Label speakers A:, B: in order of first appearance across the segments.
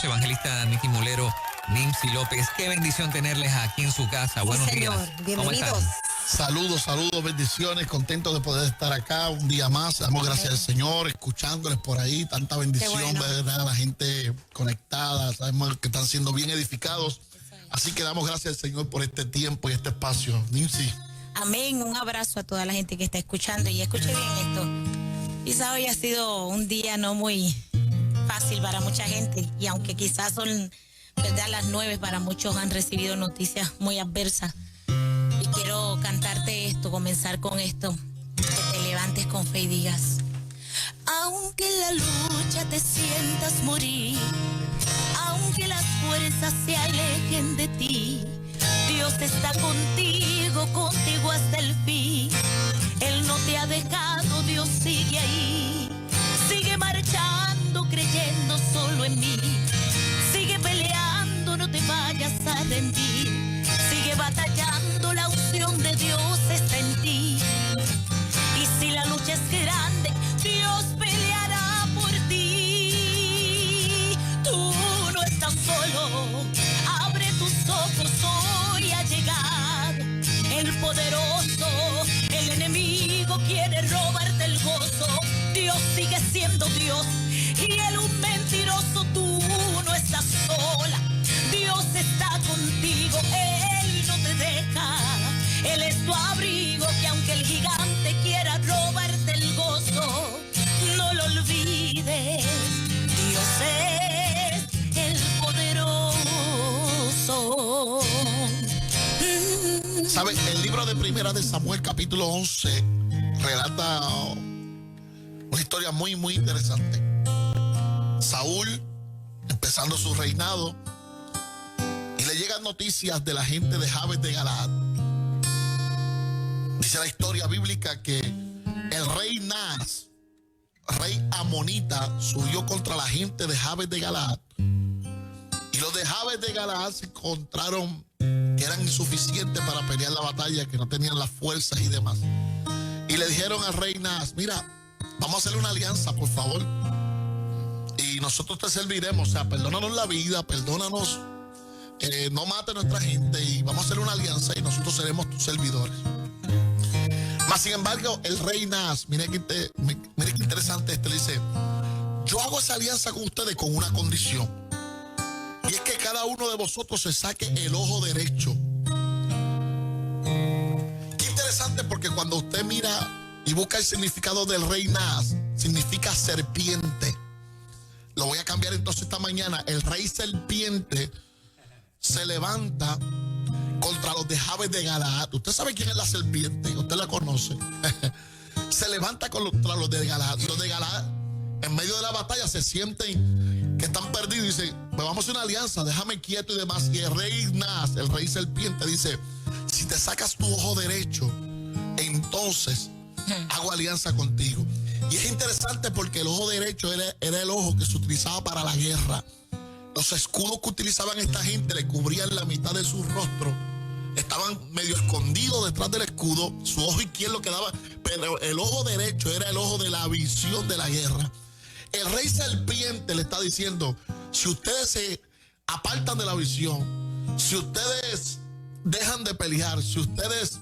A: evangelista Nicky Mulero, Nimsi López. Qué bendición tenerles aquí en su casa.
B: Sí,
A: Buenos
B: señor.
A: días.
B: Bienvenidos.
C: Saludos, bendiciones, contento de poder estar acá un día más. Damos gracias al Señor, escuchándoles por ahí, tanta bendición,
B: bueno.
C: ¿verdad? La gente conectada, sabemos que están siendo bien edificados. Así que damos gracias al Señor por este tiempo y este espacio. Nimsi.
B: Amén. Un abrazo a toda la gente que está escuchando. Y escuche bien esto. Quizá hoy ha sido un día no muy fácil para mucha gente. Y aunque quizás son, ¿verdad?, las 9, para muchos han recibido noticias muy adversas. Y quiero cantarte esto, comenzar con esto. Que te levantes con fe y digas: aunque en la lucha te sientas morir, aunque las fuerzas se alejen de ti, Dios está contigo, contigo hasta el fin. Él no te ha dejado, Dios sigue ahí. Sigue marchando, creyendo solo en mí. Sigue peleando, no te vayas a rendir. Sigue batallando, la unción de Dios está en ti. Y si la lucha es grande, Dios peleará por ti. Tú no estás solo, abre tus ojos, hoy ha llegado el poderoso. El enemigo quiere robarte el gozo. Dios sigue siendo Dios y él un mentiroso. Tú no estás sola, Dios está contigo, él no te deja. Él es tu abrigo, que aunque el gigante quiera robarte el gozo, no lo olvides, Dios es el poderoso.
C: ¿Saben? El libro de Primera de Samuel, capítulo 11, relata una historia muy, muy interesante. Saúl, empezando su reinado, y le llegan noticias de la gente de Jabes de Galaad. Dice la historia bíblica que el rey Naas, rey amonita, subió contra la gente de Jabes de Galaad. Y los de Jabes de Galaad se encontraron que eran insuficientes para pelear la batalla, que no tenían las fuerzas y demás. Y le dijeron al rey Naas: mira, vamos a hacer una alianza, por favor, y nosotros te serviremos. O sea, perdónanos la vida, perdónanos, no mate a nuestra gente, y vamos a hacer una alianza y nosotros seremos tus servidores. Mas sin embargo, el rey Naas, mire qué interesante le dice: yo hago esa alianza con ustedes con una condición, y es que cada uno de vosotros se saque el ojo derecho. Qué interesante, porque cuando usted mira y busca el significado del rey Naas, significa serpiente. Lo voy a cambiar entonces esta mañana. El rey serpiente se levanta contra los de Jabes de Galaad. ¿Usted sabe quién es la serpiente? Usted la conoce. Se levanta contra los de Galaad. Y los de Galaad, en medio de la batalla, se sienten que están perdidos y dicen: pues vamos a hacer una alianza, déjame quieto y demás. Y el rey Naas, el rey serpiente, dice: si te sacas tu ojo derecho, entonces hago alianza contigo. Y es interesante porque el ojo derecho era el ojo que se utilizaba para la guerra. Los escudos que utilizaban esta gente le cubrían la mitad de su rostro. Estaban medio escondidos detrás del escudo. Su ojo izquierdo quedaba, pero el ojo derecho era el ojo de la visión de la guerra. El rey serpiente le está diciendo: si ustedes se apartan de la visión, si ustedes dejan de pelear, si ustedes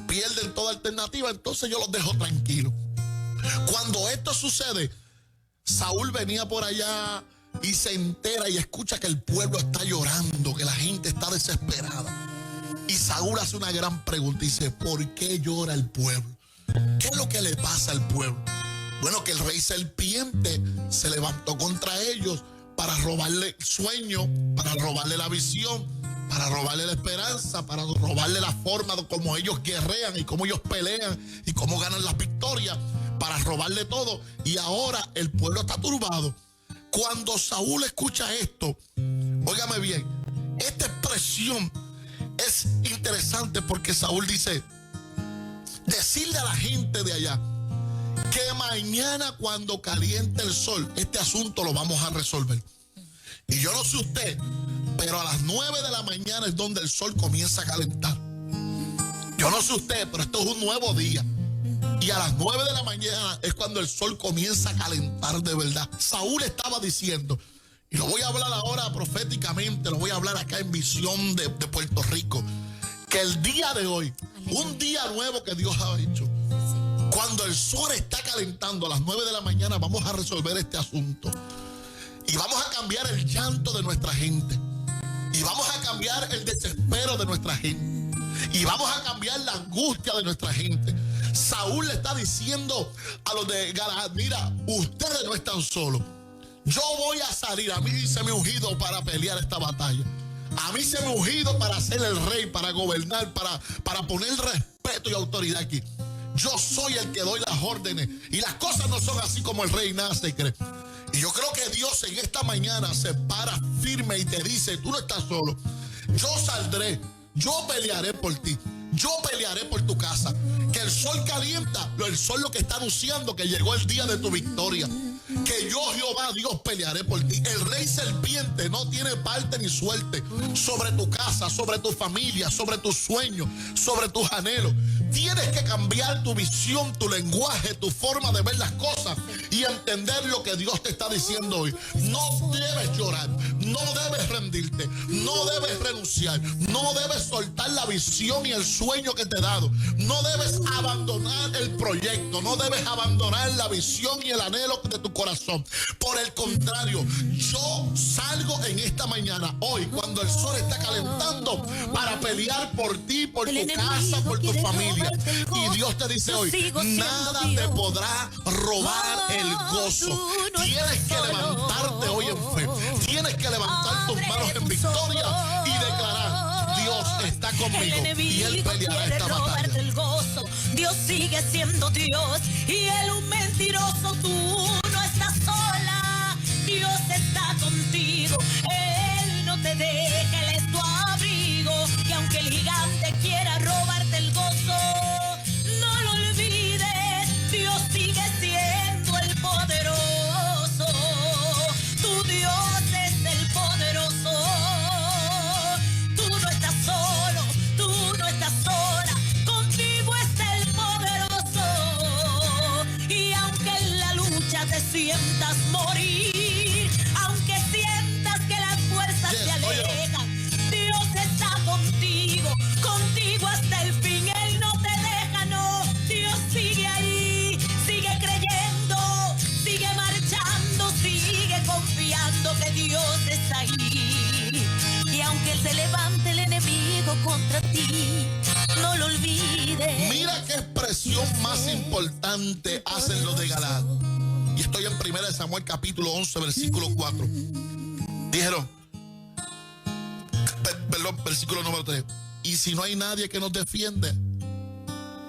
C: pierden toda alternativa, entonces yo los dejo tranquilos. Cuando esto sucede, Saúl venía por allá y se entera y escucha que el pueblo está llorando, que la gente está desesperada. Y Saúl hace una gran pregunta y dice: ¿por qué llora el pueblo? ¿Qué es lo que le pasa al pueblo? Bueno, que el rey serpiente se levantó contra ellos para robarle el sueño, para robarle la visión, para robarle la esperanza, para robarle la forma de cómo ellos guerrean y cómo ellos pelean y cómo ganan las victorias, para robarle todo. Y ahora el pueblo está turbado. Cuando Saúl escucha esto, óigame bien, esta expresión es interesante, porque Saúl dice: decirle a la gente de allá que mañana, cuando caliente el sol, este asunto lo vamos a resolver. Y yo no sé usted, pero a las 9 de la mañana es donde el sol comienza a calentar. Yo no sé usted, pero esto es un nuevo día. Y a las 9 de la mañana es cuando el sol comienza a calentar de verdad. Saúl estaba diciendo, y lo voy a hablar ahora proféticamente, lo voy a hablar acá en Visión de Puerto Rico, que el día de hoy, un día nuevo que Dios ha hecho, cuando el sol está calentando a las 9 de la mañana, vamos a resolver este asunto. Y vamos a cambiar el llanto de nuestra gente. Y vamos a cambiar el desespero de nuestra gente. Y vamos a cambiar la angustia de nuestra gente. Saúl le está diciendo a los de Galaad, mira, ustedes no están solos. Yo voy a salir, a mí se me ha ungido para pelear esta batalla. A mí se me ha ungido para ser el rey, para gobernar, para poner respeto y autoridad aquí. Yo soy el que doy las órdenes. Y las cosas no son así como el rey nace y cree. Y yo creo que Dios en esta mañana se para firme y te dice, tú no estás solo. Yo saldré, yo pelearé por ti. Yo pelearé por tu casa. Que el sol calienta, el sol lo que está anunciando que llegó el día de tu victoria. Que yo, Jehová, Dios, pelearé por ti. El rey serpiente no tiene parte ni suerte sobre tu casa, sobre tu familia, sobre tus sueños, sobre tus anhelos. Tienes que cambiar tu visión, tu lenguaje, tu forma de ver las cosas y entender lo que Dios te está diciendo hoy. No debes llorar, no debes rendirte, no debes renunciar, no debes soltar la visión y el sueño que te he dado. No debes abandonar el proyecto, no debes abandonar la visión y el anhelo de tu corazón. Por el contrario, yo salgo en esta mañana, hoy, cuando el sol está calentando, para pelear por ti, por tu casa, por tu familia. Y Dios te dice hoy, nada te podrá robar el gozo. Tienes que levantarte hoy en fe. Tienes que levantar tus manos en victoria y declarar, Dios está conmigo y Él peleará esta batalla.
B: Dios sigue siendo Dios y Él un mentiroso. Tú no estás sola, Dios está contigo. Él no te deja, Él es tu abrigo. Y aunque el gigante quiera robarte el gozo, no lo olvides, Dios sigue siendo el poderoso. Tu Dios es el poderoso. Tú no estás solo, tú no estás sola. Contigo está el poderoso. Y aunque en la lucha te sientas morir, aunque sientas que las fuerzas te alejan, Dios está contigo, contigo hasta el fin. Él no te deja, no. Dios sigue ahí, sigue creyendo, sigue marchando, sigue confiando que Dios está ahí. Y aunque se levante el enemigo contra ti, no lo olvides.
C: Mira qué expresión más importante hacen los de Galaad. Y estoy en 1 Samuel capítulo 11, versículo 4. Dijeron, perdón, versículo número 3. Y si no hay nadie que nos defiende,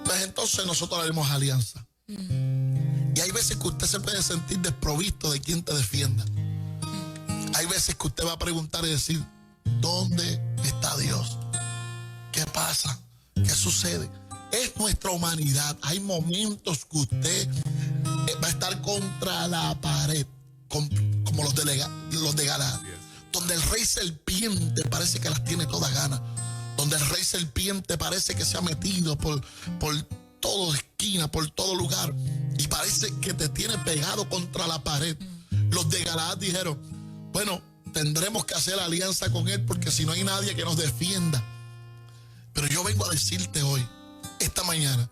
C: pues entonces nosotros haremos alianza. Y hay veces que usted se puede sentir desprovisto de quien te defienda. Hay veces que usted va a preguntar y decir, ¿dónde está Dios? ¿Qué pasa? ¿Qué sucede? Es nuestra humanidad. Hay momentos que usted va a estar contra la pared, como los de Galaad, donde el rey serpiente parece que las tiene todas ganas, donde el rey serpiente parece que se ha metido por toda esquina, por todo lugar, y parece que te tiene pegado contra la pared. Los de Galaad dijeron, bueno, tendremos que hacer alianza con él porque si no hay nadie que nos defienda. Pero yo vengo a decirte hoy, esta mañana,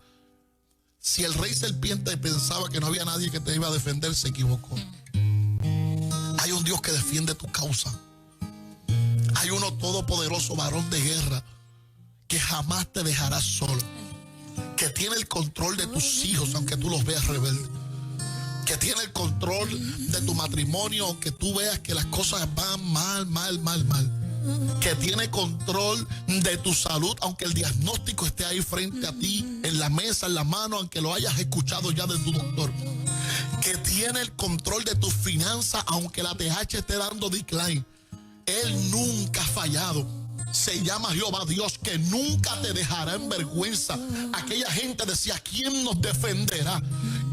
C: si el rey serpiente pensaba que no había nadie que te iba a defender, se equivocó. Hay un Dios que defiende tu causa. Hay uno todopoderoso, varón de guerra, que jamás te dejará solo, que tiene el control de tus hijos aunque tú los veas rebeldes, que tiene el control de tu matrimonio aunque tú veas que las cosas van mal, que tiene control de tu salud aunque el diagnóstico esté ahí frente a ti, en la mesa, en la mano, aunque lo hayas escuchado ya de tu doctor, que tiene el control de tus finanzas aunque la TH esté dando decline. Él nunca ha fallado. Se llama Jehová Dios, que nunca te dejará en vergüenza. Aquella gente decía, ¿quién nos defenderá?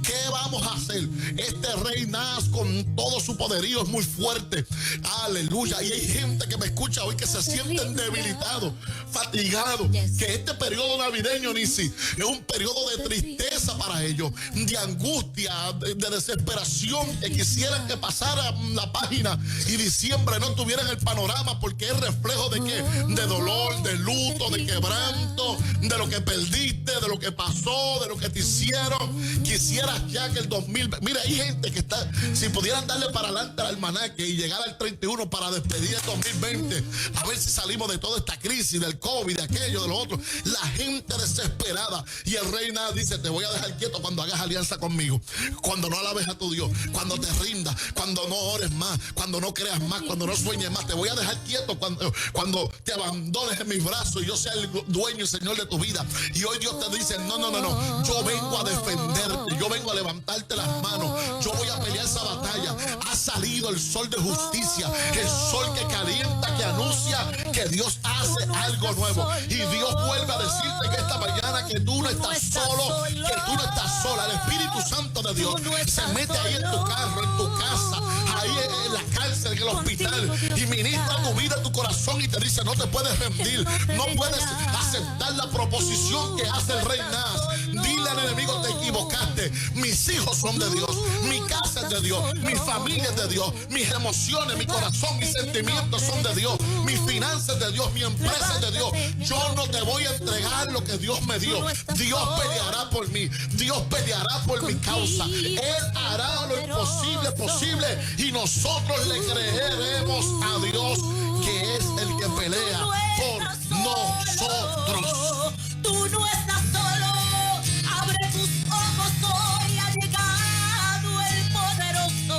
C: ¿Qué vamos a hacer? Este rey Nas con todo su poderío es muy fuerte. Aleluya. Y hay gente que me escucha hoy que se sienten debilitados, fatigados. Que este periodo navideño, Nisi, es un periodo de tristeza tristeza para ellos, de angustia, de desesperación, que quisieran que pasara la página y diciembre no tuviera el panorama, porque es reflejo de qué, de dolor, de luto, de quebranto, de lo que perdiste, de lo que pasó, de lo que te hicieron. Quisieras ya que el 2020, mira, hay gente que está, si pudieran darle para adelante al almanaque y llegar al 31 para despedir el 2020, a ver si salimos de toda esta crisis del COVID, de aquello, de lo otro. La gente desesperada, y el rey nada dice: te voy a dejar quieto cuando hagas alianza conmigo, cuando no alabes a tu Dios, cuando te rindas, cuando no ores más, cuando no creas más, cuando no sueñes más. Te voy a dejar quieto cuando te abandones en mis brazos y yo sea el dueño y señor de tu vida. Y hoy Dios te dice: no, yo vengo a defenderte, yo vengo a levantarte las manos, yo voy a pelear esa batalla. Ha salido el sol de justicia, el sol que calienta, que anuncia que Dios hace algo nuevo. Y Dios vuelve a decirte que esta mañana que tú no estás solo, que tú no estás sola. El Espíritu Santo de Dios se mete ahí en tu carro, en tu casa, ahí en la cárcel, en el hospital, y ministra tu vida, tu corazón, y te dice: no te puedes rendir, no puedes aceptar la proposición que hace el rey Nas. Dile al enemigo: te equivocaste. Mis hijos son de Dios, mi casa es de Dios, mi familia es de Dios, mis emociones, mi corazón, mis sentimientos son de Dios, mis finanzas es de Dios, mi empresa es de Dios. Yo no te voy a entregar lo que Dios me dio. Dios peleará por mí, Dios peleará por mi causa. Él hará lo imposible posible, y nosotros le creeremos a Dios, que es el que pelea por nosotros.
B: Tú no estás solo. Abre tus ojos, hoy ha llegado el poderoso.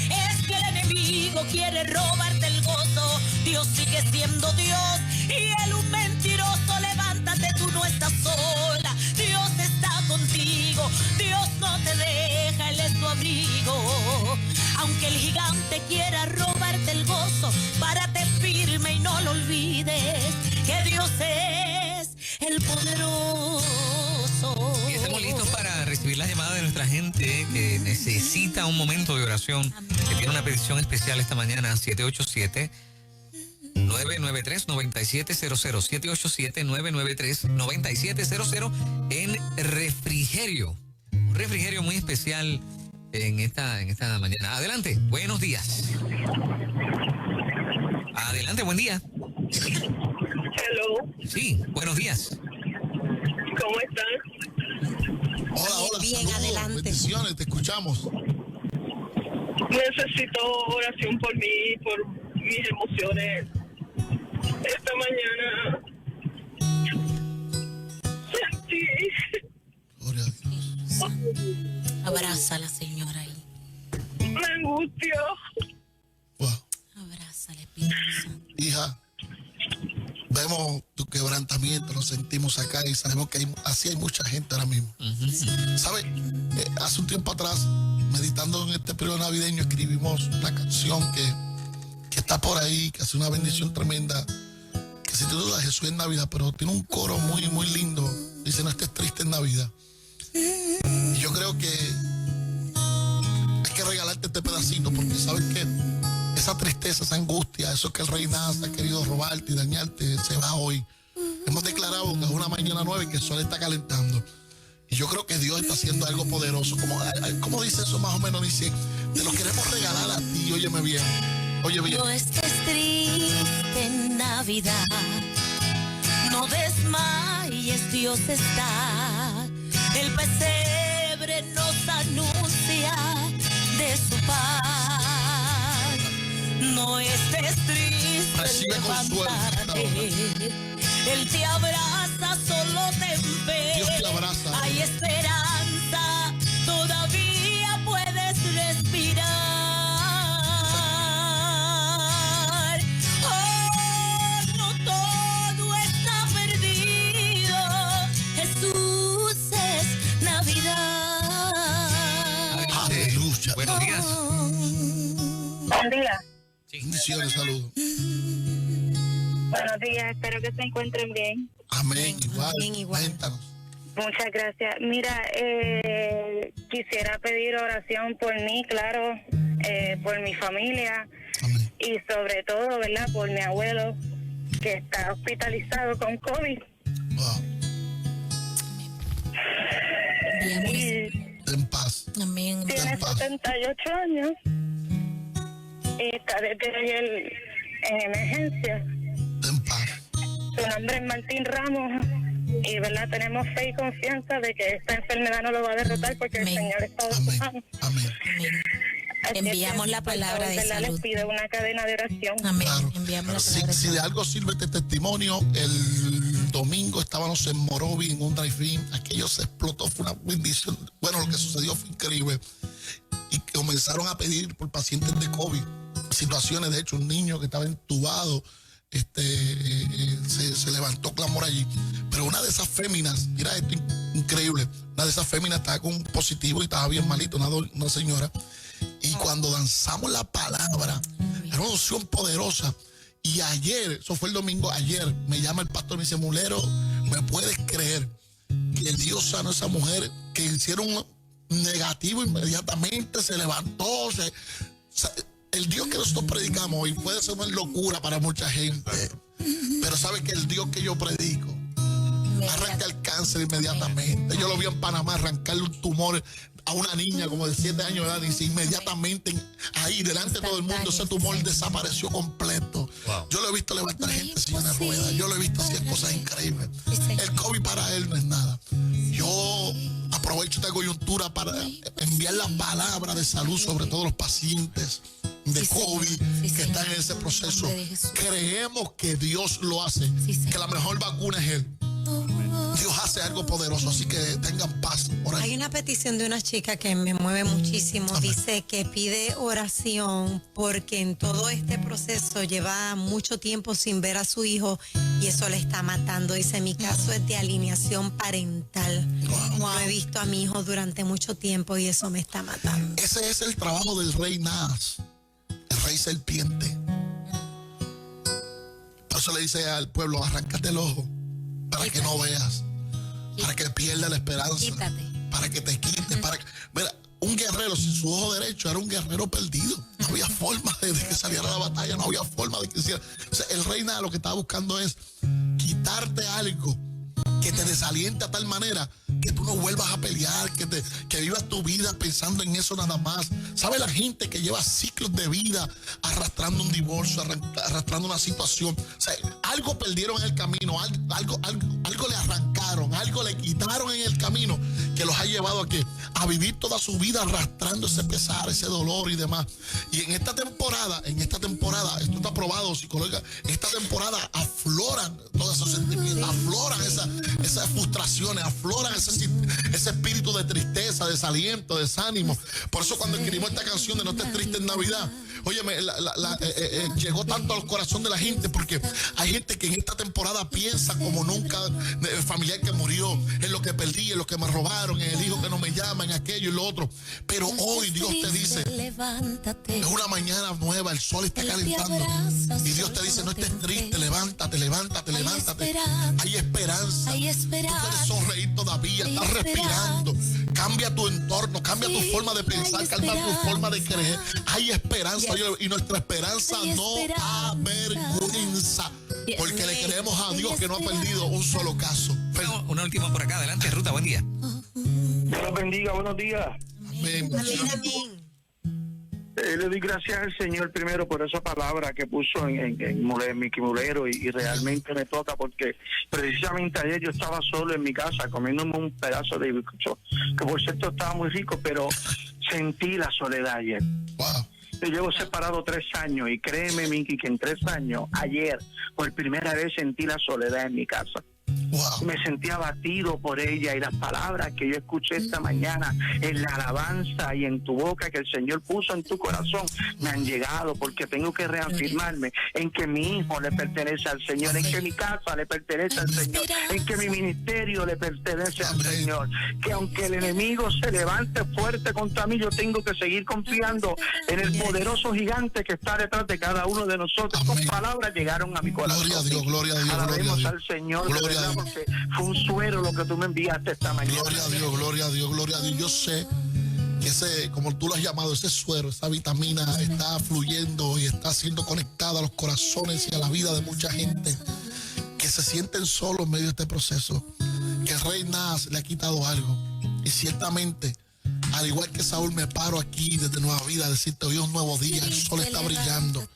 B: Es que el enemigo quiere robarte el gozo. Dios sigue siendo Dios y él un mentiroso. Levántate, tú no estás sola. Dios está contigo. Dios no te deja, él es tu abrigo. Aunque el gigante quiera robarte el gozo, párate firme y no lo olvides, que Dios es el poderoso.
A: Y estamos listos para recibir las llamadas de nuestra gente que necesita un momento de oración, que tiene una petición especial esta mañana. 787-993-9700, 787-993-9700 en refrigerio. Un refrigerio muy especial en esta mañana. Adelante, buenos días. Adelante, buen día.
D: Hello,
A: Sí, buenos días.
D: ¿cómo están?
C: Hola,
B: Bien,
C: saludos,
B: adelante.
C: bendiciones, te escuchamos.
D: Necesito oración por mí, por mis emociones. Esta mañana sentí
C: Gloria a Dios.
B: Abraza a la señora ahí.
D: una angustia.
C: Wow.
B: Abraza al Espíritu Santo.
C: Hija, vemos tu quebrantamiento, lo sentimos acá y sabemos que así hay mucha gente ahora mismo. ¿Sabes? Hace un tiempo atrás, meditando en este periodo navideño, escribimos una canción que está por ahí, que hace una bendición tremenda, que se titula Jesús en Navidad, pero tiene un coro muy, muy lindo. Dice: no estés triste en Navidad. Y yo creo que hay que regalarte este pedacito, porque sabes que esa tristeza, esa angustia, eso que el rey Nas ha querido robarte y dañarte, se va hoy. Hemos declarado que es una mañana 9, que el sol está calentando. Y yo creo que Dios está haciendo algo poderoso. ¿Cómo dice eso más o menos? Dice: te lo queremos regalar a ti. Óyeme bien. Oye bien.
B: No estés triste en Navidad. No desmayes, Dios está. El pesebre nos anuncia de su paz. No estés triste,
C: Recibe consuelo.
B: levántate. Él te abraza, solo ten fe.
C: Dios te abraza.
B: Hay esperanza, todavía puedes respirar. Oh, no todo está perdido. Jesús es Navidad.
C: Aleluya.
A: Buenos días.
D: Buen día.
C: Bendiciones, saludos.
D: Buenos días, espero que se encuentren bien.
C: Amén. Igual.
B: Amén, igual.
C: Cuéntanos.
D: Muchas gracias. Mira, quisiera pedir oración por mí, claro, por mi familia
C: Amén.
D: y sobre todo, ¿verdad?, por mi abuelo que está hospitalizado con COVID.
C: Wow.
D: y
C: Ten paz.
B: Amén.
D: tiene 78 años y está desde ayer en emergencia.
C: Ten paz.
D: Su nombre es Martín Ramos y verdad tenemos fe y confianza de que esta enfermedad no lo va a derrotar porque
B: Amén.
D: el Señor está
C: Amén.
D: obrando.
C: Amén.
B: Amén.
D: Así
B: Enviamos
D: que,
B: la
D: por
B: palabra
D: favor,
B: de
D: ¿verdad?
B: salud.
D: Les pido una cadena de oración.
B: Amén.
C: Claro.
B: Enviamos la
C: Si,
B: palabra de
C: si de
B: salud.
C: algo sirve este testimonio, el domingo estábamos en Morovi en un drive-in, aquello se explotó, fue una bendición. Bueno, lo que sucedió fue increíble. Y comenzaron a pedir por pacientes de COVID, situaciones, de hecho, un niño que estaba entubado, se levantó clamor allí. Pero una de esas féminas, mira esto increíble, una de esas féminas estaba con un positivo y estaba bien malito, una señora. Y cuando lanzamos la palabra, era una unción poderosa. Y ayer, eso fue el domingo, ayer me llama el pastor y me dice, Mulero, ¿me puedes creer que Dios sanó a esa mujer? Que hicieron un negativo inmediatamente, se levantó, el Dios que nosotros predicamos hoy puede ser una locura para mucha gente, pero sabe que el Dios que yo predico arranca el cáncer inmediatamente. Yo lo vi en Panamá arrancarle un tumor a una niña como de 7 años de edad y inmediatamente ahí delante de todo el mundo ese tumor desapareció completo.
A: Wow.
C: Yo lo he visto levantar gente en silla de ruedas, yo lo he visto hacer cosas increíbles. El COVID para él no es nada. Yo aprovecho esta coyuntura para enviar la palabra de salud sobre todos los pacientes de COVID que están en ese proceso. Creemos que Dios lo hace, que la mejor vacuna es Él. Dios hace algo poderoso, así que tengan paz.
E: Hay una petición de una chica que me mueve muchísimo.
C: Amén.
E: Dice que pide oración porque en todo este proceso lleva mucho tiempo sin ver a su hijo y eso le está matando. Dice, mi caso es de alineación parental. No he visto a mi hijo durante mucho tiempo y eso me está matando.
C: Ese es el trabajo del rey Nas, el rey serpiente. Por eso le dice al pueblo, arráncate el ojo para que no veas, para que pierda la esperanza,
B: Quítate.
C: para que te quites, mira, un guerrero sin su ojo derecho era un guerrero perdido. No había forma de que saliera a la batalla, no había forma de que hiciera. O sea, el rey Nas lo que estaba buscando es quitarte algo que te desaliente a tal manera que tú no vuelvas a pelear, que vivas tu vida pensando en eso nada más. ¿Sabe la gente que lleva ciclos de vida arrastrando un divorcio, arrastrando una situación? O sea, algo perdieron en el camino, algo le arrancaron, algo le quitaron en el camino que los ha llevado a vivir toda su vida arrastrando ese pesar, ese dolor y demás. Y en esta temporada, esto está probado, psicóloga, en esta temporada afloran todos esos sentimientos, afloran esas frustraciones, afloran ese espíritu de tristeza, desaliento, desánimo. Por eso cuando escribimos esta canción de No estés triste en Navidad, óyeme, llegó tanto al corazón de la gente porque hay gente que en esta temporada piensa como nunca, el familiar que murió, en lo que perdí, en lo que me robaron, en el hijo que no me llama, en aquello y lo otro. Pero hoy Dios te dice, es una mañana nueva, el sol está calentando y Dios te dice, no estés triste, levántate. Hay esperanza. Tú puedes sonreír todavía, estás respirando. Cambia tu entorno, cambia tu forma de pensar, cambia tu forma de creer. Hay esperanza y nuestra esperanza no avergüenza, porque le creemos a Dios que no ha perdido un solo caso.
A: Una última por acá, adelante, Ruta, buen día.
F: Dios los bendiga, buenos días.
C: Amén.
F: Le doy gracias al Señor primero por esa palabra que puso en mi Mulero y realmente me toca porque precisamente ayer yo estaba solo en mi casa comiéndome un pedazo de bizcocho, que por cierto estaba muy rico, pero sentí la soledad ayer.
C: Wow.
F: Yo llevo separado 3 años y créeme, Miki, que en 3 años, ayer, por primera vez sentí la soledad en mi casa.
C: Wow.
F: Me sentí abatido por ella y las palabras que yo escuché esta mañana en la alabanza y en tu boca que el Señor puso en tu corazón me han llegado, porque tengo que reafirmarme en que mi hijo le pertenece al Señor, en que mi casa le pertenece al Señor, en que mi ministerio le pertenece al Señor, que aunque el enemigo se levante fuerte contra mí, yo tengo que seguir confiando en el poderoso gigante que está detrás de cada uno de nosotros. Tus palabras llegaron a mi corazón.
C: Gloria a Dios, gloria a Dios,
F: alabemos al Señor,
C: gloria a Dios.
F: porque fue un suero lo que tú me enviaste esta mañana.
C: Gloria a Dios, gloria a Dios, gloria a Dios. Yo sé que ese, como tú lo has llamado, ese suero, esa vitamina está fluyendo y está siendo conectada a los corazones y a la vida de mucha gente que se sienten solos en medio de este proceso. Que el rey Nas le ha quitado algo. Y ciertamente, al igual que Saúl, me paro aquí desde Nueva Vida a decirte, hoy es un nuevo día, el sol está brillando.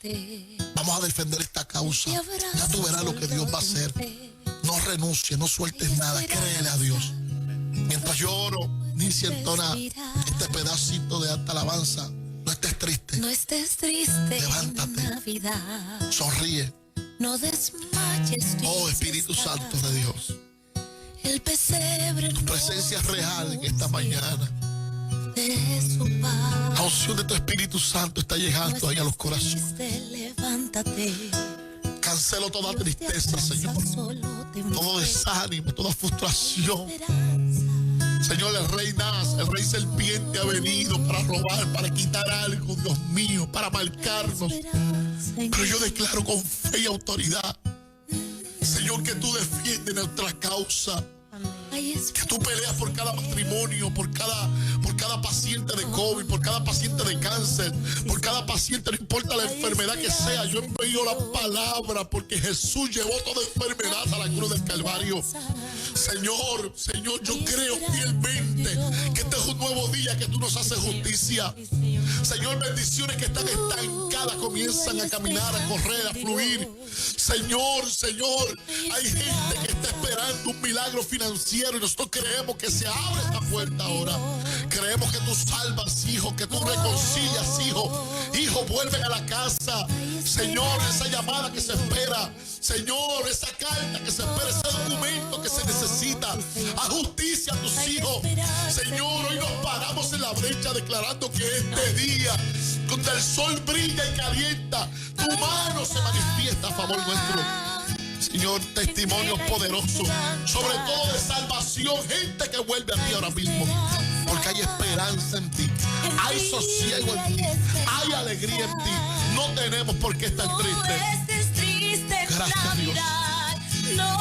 C: Vamos a defender esta causa. Ya tú verás lo que Dios va a hacer. No renuncies, no sueltes nada, créele a Dios. Mientras yo oro, Nincy entona este pedacito de alta alabanza. No estés triste.
G: No estés triste.
C: Levántate.
G: En Navidad.
C: Sonríe.
G: No desmayes.
C: Oh, Espíritu Santo de Dios.
G: El pesebre.
C: Tu presencia es real en esta mañana.
G: De su paz.
C: La unción de tu Espíritu Santo está llegando ahí a los corazones.
G: Levántate.
C: Cancelo toda tristeza, Señor. Todo desánimo, toda frustración. Señor, el rey nace, el rey serpiente ha venido para robar, para quitar algo, Dios mío, para marcarnos. Pero yo declaro con fe y autoridad, Señor, que tú defiendes nuestra causa. Que tú peleas por cada matrimonio, por cada paciente de COVID, por cada paciente de cáncer, por cada paciente, no importa la enfermedad que sea. Yo envío la palabra porque Jesús llevó toda enfermedad a la cruz del Calvario. Señor, yo creo fielmente que este es un nuevo día que tú nos haces justicia. Señor, bendiciones que están estancadas comienzan a caminar, a correr, a fluir. Señor, hay gente que está esperando un milagro financiero y nosotros creemos que se abre esta puerta ahora. Creemos que tú salvas, hijo, que tú reconcilias, hijo. Hijo, vuelven a la casa. Señor, esa llamada que se espera. Señor, esa carta que se espera, ese documento que se necesita. A justicia a tus hijos. Señor, hoy nos paramos en la brecha declarando que este día, donde el sol brilla y calienta, tu mano se manifiesta a favor nuestro. Señor, testimonios poderosos, sobre todo de salvación, gente que vuelve a ti ahora mismo, porque hay esperanza en ti, hay sosiego en ti, hay alegría en ti. No tenemos por qué estar tristes. Gracias, Dios.
G: No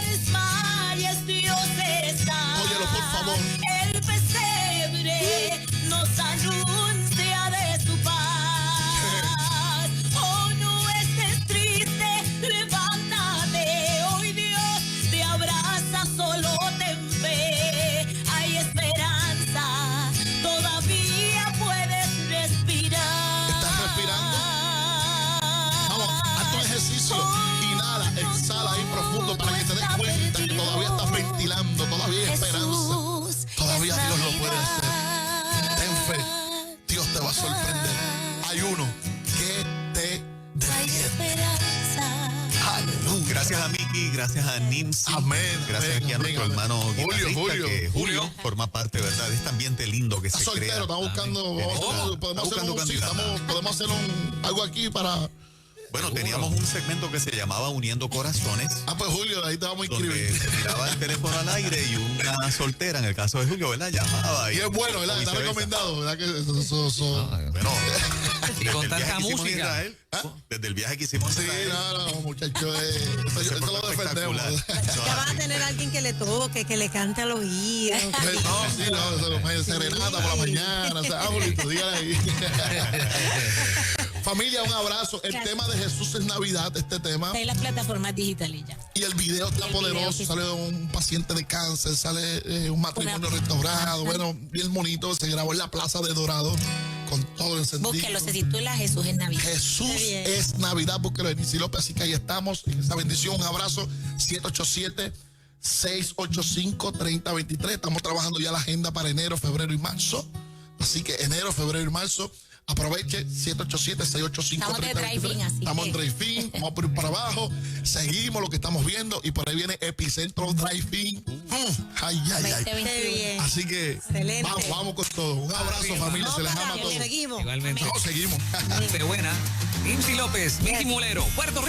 G: desmayes, Dios está.
C: Óyelo, por favor.
G: El pesebre nos anuncia de su paz. Oh, no estés triste, levántate. Hoy Dios te abraza, solo ten fe. Hay esperanza, todavía puedes respirar.
C: ¿Estás respirando? Vamos, haz tu ejercicio. Inhala, exhala ahí profundo para que te des cuenta que todavía estás ventilando, todavía hay esperanza. Todavía Dios lo puede hacer. Ten fe, Dios te va a sorprender. Hay uno que te defiende. Aleluya.
H: Gracias a Miki, gracias a Nincy.
C: Amén.
H: Gracias aquí a nuestro hermano
C: Julio.
H: Julio forma parte, ¿verdad?, de este ambiente lindo que
C: Está
H: se
C: soltero,
H: crea.
C: estamos buscando, podemos hacer algo aquí para...
H: Bueno, teníamos un segmento que se llamaba Uniendo Corazones.
C: Pues Julio, ahí te vamos a
H: Donde
C: inscribir.
H: se tiraba el teléfono al aire y una soltera, en el caso de Julio, ¿verdad?, llamaba.
C: Y es bueno, ¿verdad? Está recomendado, ¿verdad? Que eso.
H: Bueno,
A: Y con tanta música.
H: Desde el viaje que hicimos.
C: Sí, no, muchachos, eso lo defendemos.
E: Ya van a tener alguien que le toque, que le cante al oído.
C: No, serenata por la mañana. O sea, Julito, dígale ahí. Familia, un abrazo. El tema de Jesús es Navidad, este tema.
B: Está en las plataformas digitales ya.
C: Y el video está poderoso. Sale un paciente de cáncer, sale un matrimonio restaurado. Bueno, bien bonito. Se grabó en la Plaza de Dorado con todo el encendido.
B: Búsquelo, se titula Jesús es Navidad.
C: Jesús es Navidad, búsquelo en Nincy López. Así que ahí estamos. Esa bendición, un abrazo. 787-685-3023. Estamos trabajando ya la agenda para enero, febrero y marzo. Así que enero, febrero y marzo. Aproveche 787-685-3023.
B: Estamos de drive-in, así
C: Estamos en drive-in, vamos por ir para abajo. Seguimos lo que estamos viendo y por ahí viene Epicentro Drive-in. Ay.
B: 2021.
C: Así que
E: Excelente.
C: vamos con todo. Un abrazo, familia. Se les ama a todos.
E: Seguimos.
A: Igualmente.
C: No, seguimos.
A: De buena. Nincy López, Miki Mulero, Puerto Rico.